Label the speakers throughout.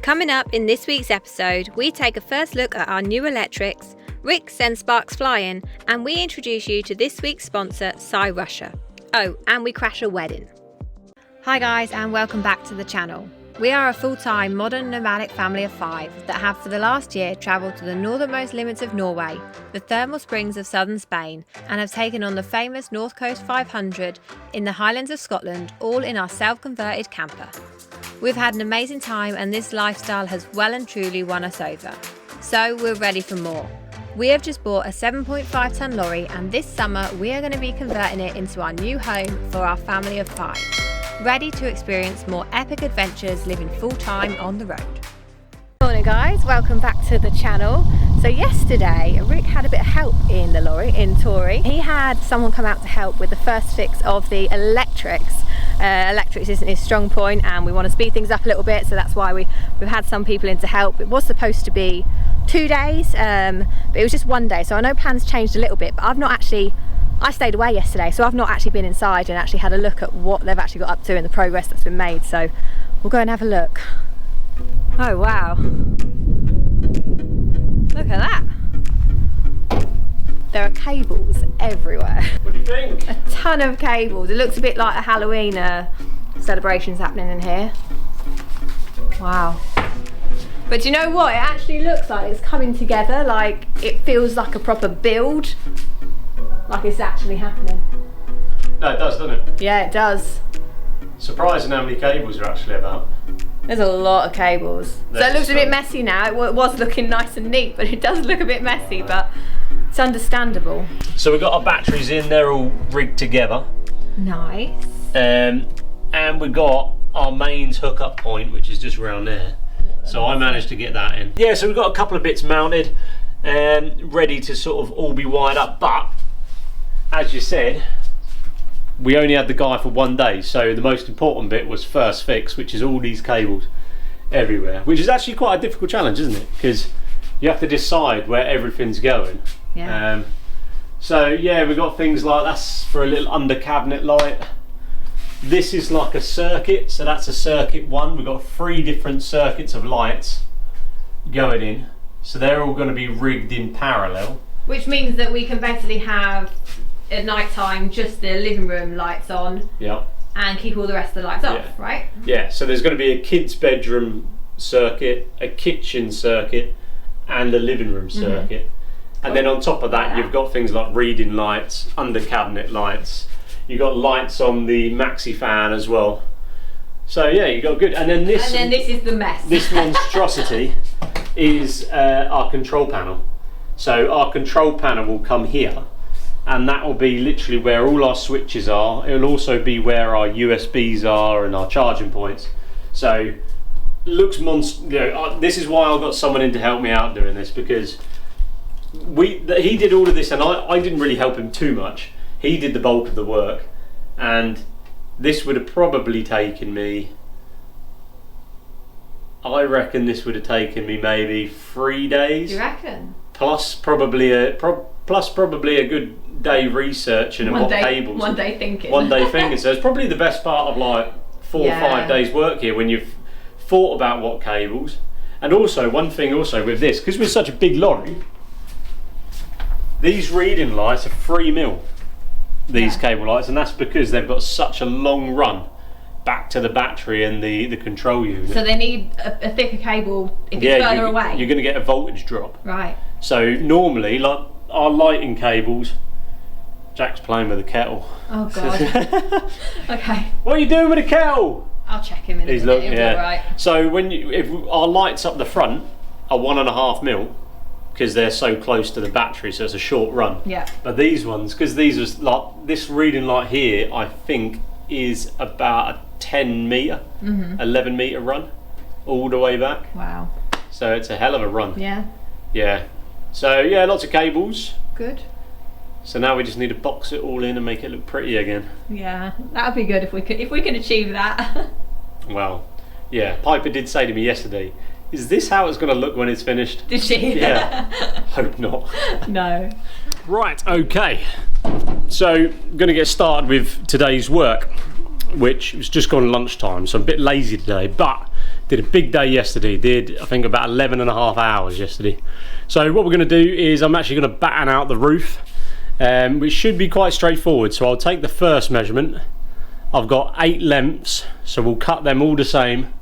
Speaker 1: Coming up in this week's episode, we take a first look at our new electrics, Rick sends sparks flying, and we introduce you to this week's sponsor, Psy Russia. Oh, and we crash a wedding. Hi guys, and welcome back to the channel. We are a full-time modern nomadic family of 5 that have for the last year travelled to the northernmost limits of Norway, the thermal springs of southern Spain, and have taken on the famous North Coast 500 in the Highlands of Scotland, all in our self-converted camper. We've had an amazing time and this lifestyle has well and truly won us over. So we're ready for more. We have just bought a 7.5 tonne lorry and this summer we are going to be converting it into our new home for our family of 5. Ready to experience more epic adventures living full-time on the road. Morning guys, welcome back to the channel. So yesterday Rick had a bit of help in the lorry in Tory. He had someone come out to help with the first fix of the electrics. Electrics isn't his strong point and we want to speed things up a little bit, so that's why we've had some people in to help. It was supposed to be 2 days, but it was just 1 day, so I know plans changed a little bit, but I stayed away yesterday, so I've not actually been inside and actually had a look at what they've actually got up to and the progress that's been made, so we'll go and have a look. Oh wow, look at that. There are cables everywhere.
Speaker 2: What do you think?
Speaker 1: A ton of cables. It looks a bit like a Halloween celebrations happening in here. Wow. But do you know what? It actually looks like it's coming together, like it feels like a proper build. Like it's actually happening.
Speaker 2: No, it does, doesn't it?
Speaker 1: Yeah, it does.
Speaker 2: Surprising how many cables are actually about.
Speaker 1: There's a lot of cables. So it looks a bit messy now. It was looking nice and neat, but it does look a bit messy, but it's understandable.
Speaker 2: So we've got our batteries in, they're all rigged together.
Speaker 1: Nice.
Speaker 2: And we've got our mains hookup point, which is just around there. So I managed to get that in. Yeah, so we've got a couple of bits mounted and ready to sort of all be wired up, but as you said, we only had the guy for 1 day, so the most important bit was first fix, which is all these cables everywhere, which is actually quite a difficult challenge, isn't it? Because you have to decide where everything's going.
Speaker 1: Yeah.
Speaker 2: So yeah, we've got things like that's for a little under cabinet light. This is like a circuit, so that's a circuit 1. We've got 3 different circuits of lights going in, so they're all going to be rigged in parallel.
Speaker 1: Which means that we can basically have at night time just the living room lights on,
Speaker 2: yeah,
Speaker 1: and keep all the rest of the lights off,
Speaker 2: yeah,
Speaker 1: right?
Speaker 2: Yeah, so there's going to be a kid's bedroom circuit, a kitchen circuit, and a living room circuit. And then on top of that, you've got things like reading lights, under cabinet lights. You've got lights on the maxi fan as well. So yeah, you got good. And then this
Speaker 1: is the mess.
Speaker 2: This monstrosity is our control panel. So our control panel will come here, and that will be literally where all our switches are. It will also be where our USBs are and our charging points. So looks this is why I got someone in to help me out doing this, because he did all of this and I didn't really help him too much. He did the bulk of the work, and this would have probably taken me, I reckon this would have taken me maybe 3 days.
Speaker 1: Do you reckon?
Speaker 2: Plus probably a good day researching and what cables.
Speaker 1: 1 day thinking.
Speaker 2: 1 day thinking. So it's probably the best part of like 4 or 5 days work here, when you've thought about what cables. And also one thing also with this, because we're such a big lorry, these reading lights are 3mm, these cable lights, and that's because they've got such a long run back to the battery and the control unit.
Speaker 1: So they need a thicker cable if it's further away.
Speaker 2: You're going to get a voltage drop.
Speaker 1: Right.
Speaker 2: So normally, like our lighting cables, Jack's playing with the kettle.
Speaker 1: Oh god. Okay.
Speaker 2: What are you doing with the kettle?
Speaker 1: I'll check him in a minute. It'll be all right.
Speaker 2: So if our lights up the front are 1.5mm, because they're so close to the battery, so it's a short run.
Speaker 1: Yeah.
Speaker 2: But these ones, because these are like this reading light here, I think is about a 10 metre, 11 metre run all the way back.
Speaker 1: Wow.
Speaker 2: So it's a hell of a run.
Speaker 1: Yeah.
Speaker 2: Yeah. So yeah, lots of cables.
Speaker 1: Good.
Speaker 2: So now we just need to box it all in and make it look pretty again.
Speaker 1: Yeah, that would be good if we can achieve that.
Speaker 2: Well, yeah. Piper did say to me yesterday, "Is this how it's going to look when it's finished?"
Speaker 1: Did she?
Speaker 2: Yeah. Hope not.
Speaker 1: No.
Speaker 2: Right. Okay. So I'm going to get started with today's work, which was just gone lunchtime, so I'm a bit lazy today, but Did a big day yesterday, did I think about 11.5 hours yesterday. So what we're going to do is I'm actually going to batten out the roof, which should be quite straightforward. So I'll take the first measurement. I've got 8 lengths, so we'll cut them all the same,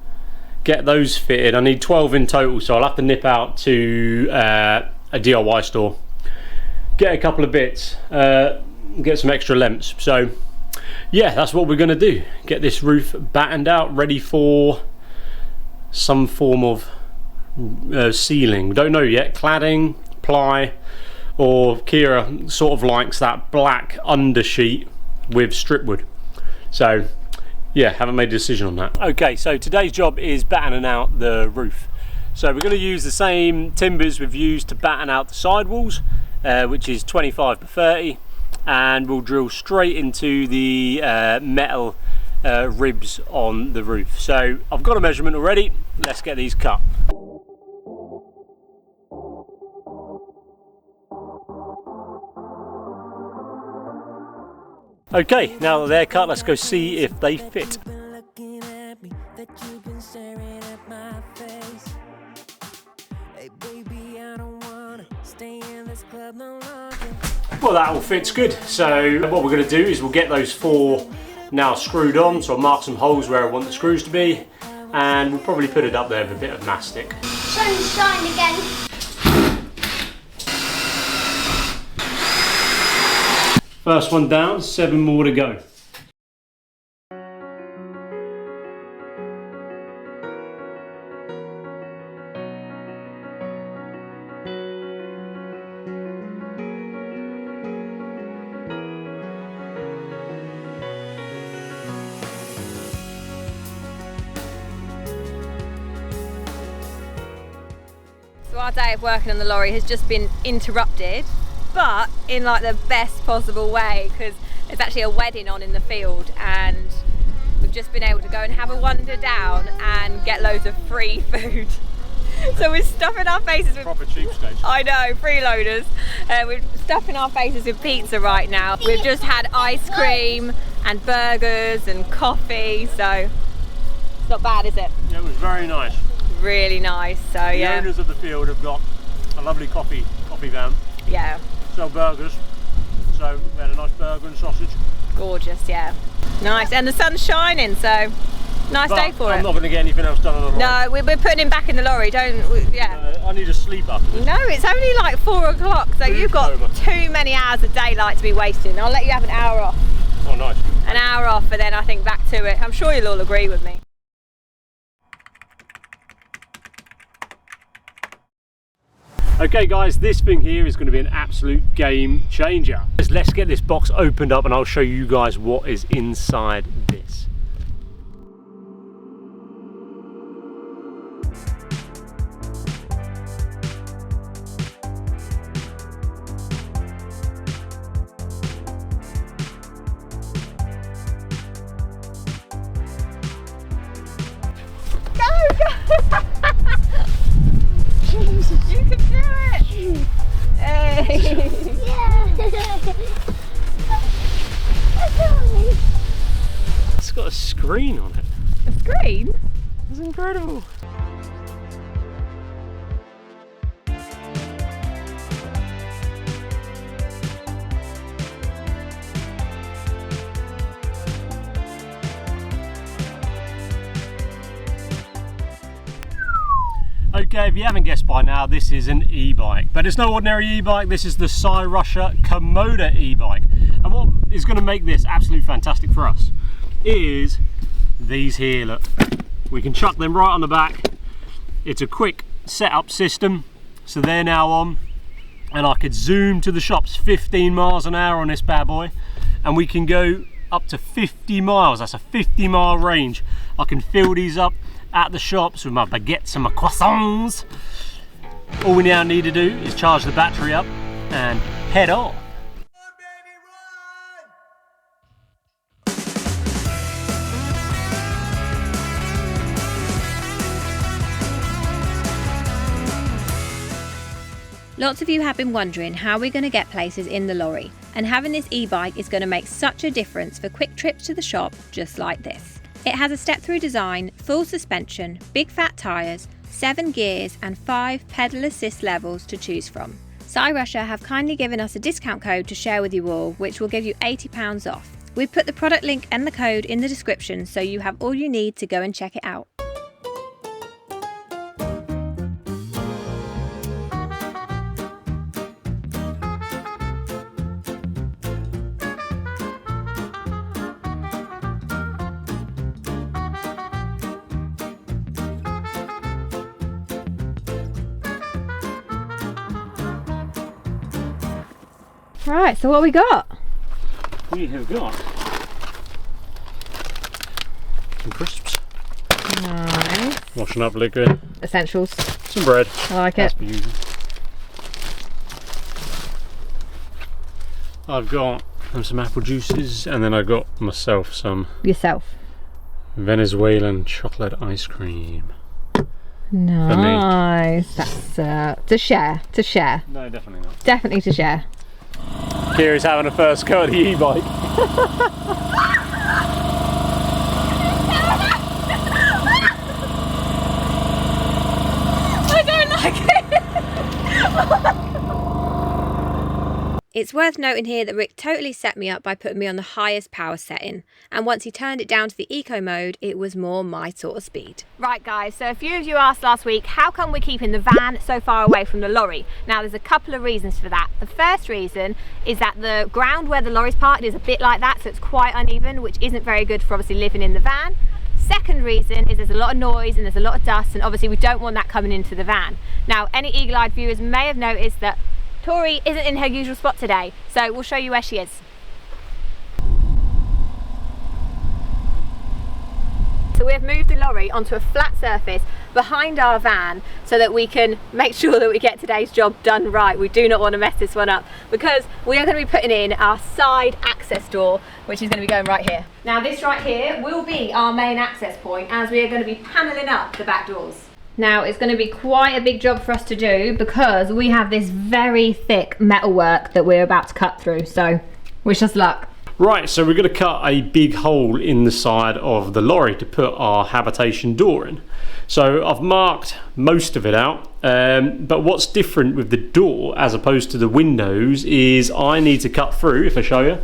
Speaker 2: get those fitted. I need 12 in total, so I'll have to nip out to a DIY store, get a couple of bits, get some extra lengths. So yeah, that's what we're going to do, get this roof battened out, ready for some form of ceiling. We don't know yet, cladding, ply, or Kira sort of likes that black undersheet with strip wood. So yeah, haven't made a decision on that. Okay, so today's job is battening out the roof. So we're going to use the same timbers we've used to batten out the sidewalls, which is 25 by 30, and we'll drill straight into the metal ribs on the roof. So I've got a measurement already, let's get these cut. Okay, now that they're cut, let's go see if they fit. Well, that all fits good. So what we're going to do is we'll get those 4 now screwed on. So I'll mark some holes where I want the screws to be, and we'll probably put it up there with a bit of mastic.
Speaker 3: Sunshine again.
Speaker 2: First one down, 7 more to go.
Speaker 1: So our day of working on the lorry has just been interrupted, but in like the best possible way, because there's actually a wedding on in the field and we've just been able to go and have a wander down and get loads of free food. So we're stuffing our faces with
Speaker 2: proper cheapskates. I
Speaker 1: know, freeloaders. We're stuffing our faces with pizza right now. We've just had ice cream and burgers and coffee, so it's not bad, is it?
Speaker 2: Yeah, it was very nice.
Speaker 1: Really nice. So yeah.
Speaker 2: The owners of the field have got a lovely coffee van.
Speaker 1: Yeah.
Speaker 2: Sell burgers, so we had a nice burger and sausage.
Speaker 1: Gorgeous, yeah. Nice, and the sun's shining, so nice day for it.
Speaker 2: I'm not going to get anything else done on the lorry.
Speaker 1: No, we're putting him back in the lorry, yeah.
Speaker 2: I need to sleep after this.
Speaker 1: No, it's only like 4 o'clock, so you've got too many hours of daylight to be wasting. I'll let you have an hour off.
Speaker 2: Oh, nice.
Speaker 1: An hour off, and then I think back to it. I'm sure you'll all agree with me.
Speaker 2: Okay guys, this thing here is going to be an absolute game changer. Let's get this box opened up and I'll show you guys what is inside this.
Speaker 1: You can do it! Hey!
Speaker 3: Yeah.
Speaker 2: It's got a screen on it.
Speaker 1: A screen?
Speaker 2: That's incredible. Okay, if you haven't guessed by now, this is an e-bike, but it's no ordinary e-bike. This is the Russia Komoda e-bike, and what is going to make this absolutely fantastic for us is these here. Look, we can chuck them right on the back. It's a quick setup system, so they're now on, and I could zoom to the shops 15 miles an hour on this bad boy, and we can go up to 50 miles. That's a 50-mile range. I can fill these up at the shops with my baguettes and my croissants. All we now need to do is charge the battery up and head off.
Speaker 1: Lots of you have been wondering how we're going to get places in the lorry, and having this e-bike is going to make such a difference for quick trips to the shop just like this. It has a step-through design, full suspension, big fat tyres, 7 gears and 5 pedal assist levels to choose from. Russia have kindly given us a discount code to share with you all, which will give you £80 off. We've put the product link and the code in the description so you have all you need to go and check it out. Right, so what we got?
Speaker 2: We have got some crisps.
Speaker 1: Nice.
Speaker 2: Washing up liquid.
Speaker 1: Essentials.
Speaker 2: Some bread.
Speaker 1: I like it.
Speaker 2: As per usual. I've got some apple juices, and then I got myself some Venezuelan chocolate ice cream.
Speaker 1: Nice. That's to share. To share.
Speaker 2: No, definitely not.
Speaker 1: Definitely to share.
Speaker 2: Kira's having a first go at the e-bike.
Speaker 1: I don't like it. It's worth noting here that Rick totally set me up by putting me on the highest power setting, and once he turned it down to the eco mode, it was more my sort of speed. Right guys, so a few of you asked last week, how come we're keeping the van so far away from the lorry? Now there's a couple of reasons for that. The first reason is that the ground where the lorry's parked is a bit like that, so it's quite uneven, which isn't very good for obviously living in the van. Second reason is there's a lot of noise and there's a lot of dust, and obviously we don't want that coming into the van. Now any eagle-eyed viewers may have noticed that Tori isn't in her usual spot today, so we'll show you where she is. So we have moved the lorry onto a flat surface behind our van so that we can make sure that we get today's job done right. We do not want to mess this one up because we are going to be putting in our side access door, which is going to be going right here. Now this right here will be our main access point as we are going to be panelling up the back doors. Now it's going to be quite a big job for us to do because we have this very thick metalwork that we're about to cut through, so wish us luck.
Speaker 2: Right, so we're going to cut a big hole in the side of the lorry to put our habitation door in. So I've marked most of it out, but what's different with the door as opposed to the windows is I need to cut through, if I show you,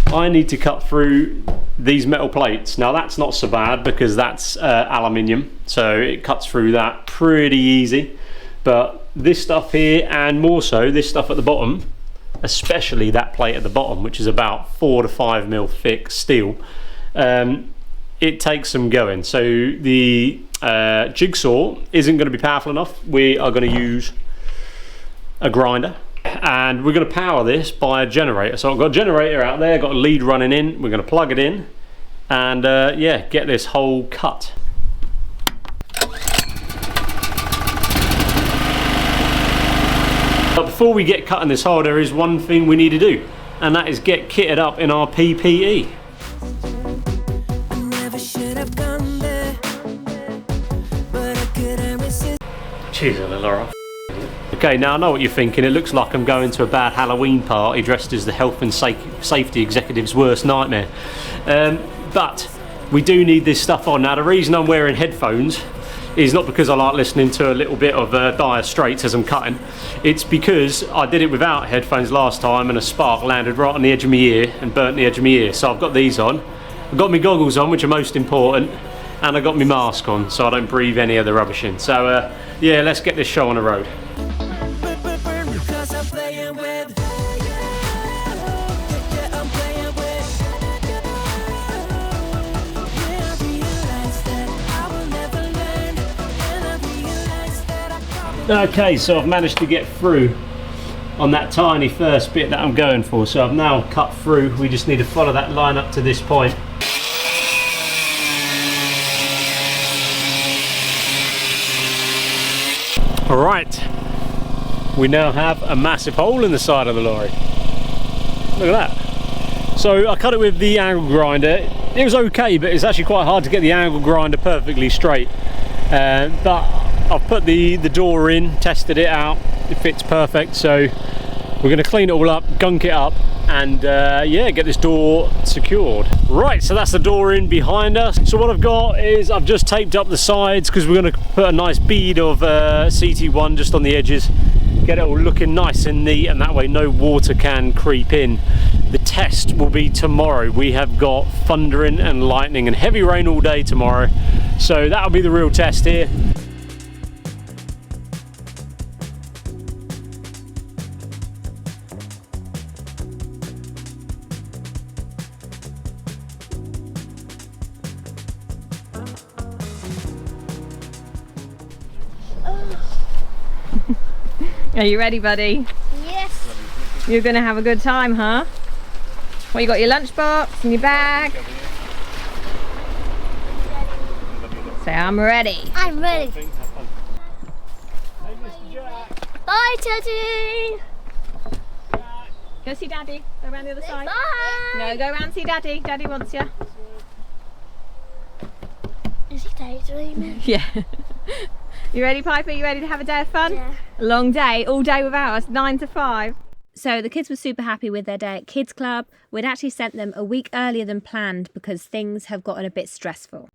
Speaker 2: I need to cut through these metal plates. Now that's not so bad because that's aluminium, so it cuts through that pretty easy. But this stuff here, and more so this stuff at the bottom, especially that plate at the bottom, which is about 4 to 5 mil thick steel, it takes some going. So the jigsaw isn't going to be powerful enough. We are going to use a grinder, and we're going to power this by a generator. So I've got a generator out there, got a lead running in, we're going to plug it in and yeah, get this hole cut. But before we get cutting this hole, there is one thing we need to do, and that is get kitted up in our PPE. Jeez, Laura. Okay, now I know what you're thinking. It looks like I'm going to a bad Halloween party dressed as the health and safety executive's worst nightmare. But we do need this stuff on. Now the reason I'm wearing headphones is not because I like listening to a little bit of Dire Straits as I'm cutting. It's because I did it without headphones last time and a spark landed right on the edge of my ear and burnt the edge of my ear. So I've got these on. I've got my goggles on, which are most important, and I got my mask on so I don't breathe any of the rubbish in. So yeah, let's get this show on the road. Okay, so I've managed to get through on that tiny first bit that I'm going for. So I've now cut through. We just need to follow that line up to this point. Alright, we now have a massive hole in the side of the lorry. Look at that. So I cut it with the angle grinder. It was okay, but it's actually quite hard to get the angle grinder perfectly straight. But I've put the door in, tested it out, it fits perfect. So we're going to clean it all up, gunk it up, and yeah, get this door secured. Right, so that's the door in behind us. So what I've got is I've just taped up the sides because we're going to put a nice bead of CT1 just on the edges, get it all looking nice and neat, and that way no water can creep in. The test will be tomorrow. We have got thundering and lightning and heavy rain all day tomorrow, so that'll be the real test here.
Speaker 1: Are you ready, buddy?
Speaker 3: Yes.
Speaker 1: You're gonna have a good time, huh? Well, you got your lunchbox and your bag. Say, I'm ready.
Speaker 3: I'm ready. Bye, Teddy.
Speaker 1: Go see Daddy. Go around the other side.
Speaker 3: Bye.
Speaker 1: No, go around and see Daddy. Daddy wants you.
Speaker 3: Is he daydreaming?
Speaker 1: Yeah. You ready, Piper? You ready to have a day of fun?
Speaker 3: Yeah.
Speaker 1: A long day, all day without us, 9 to 5. So the kids were super happy with their day at Kids Club. We'd actually sent them a week earlier than planned because things have gotten a bit stressful.